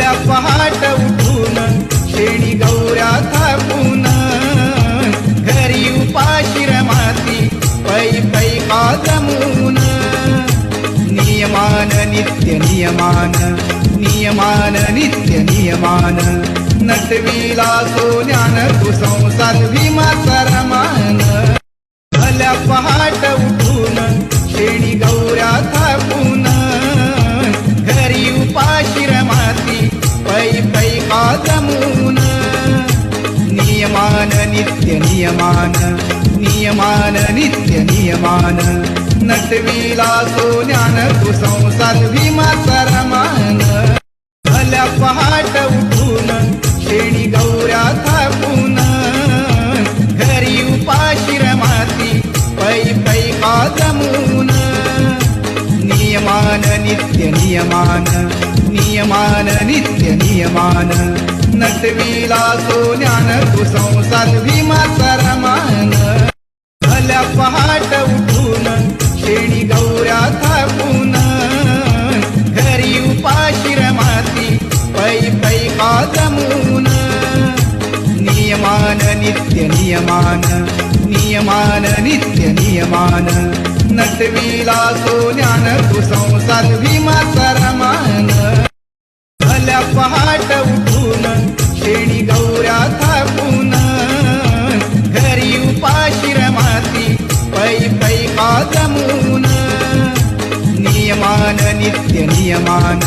भल्या पहाट उठून शेणी गौऱ्या थापून घरी उपाशी रमाती पै पै का जमून नियमान नित्य नियमान नियमान नित्य नियमान नटविला सोन्यान तू संसार भीमाचा रमान भल्या पहाट उठून शेणी गौऱ्या थापून घरी उपाशी रमाती पै पै का जमून नियमान नित्य नियमान नियमान नित्य नियमान नटविला सोन्यान तू संसार भीमाचा रमान भल्या पहाट उठून शेणी गौऱ्या थापून घरी उपाशी रमाती पै पै का जमून नियमान नित्य नियमान नियमान नित्य नियमान नटविला सोन्यान तू संसार भीमाचा रमान भल्या पहाट उठून शेणी गौऱ्या थापून घरी उपाशी रमाती पै पै का जमून नियमान नित्य नियमान नियमान नित्य नियमान नटविला सोन्यान तू संसार भीमाचा रमान भल्या पहाट उठून शेणी गौऱ्या थापून घरी उपाशी रमाती पै पै का जमून नियमान नित्य नियमान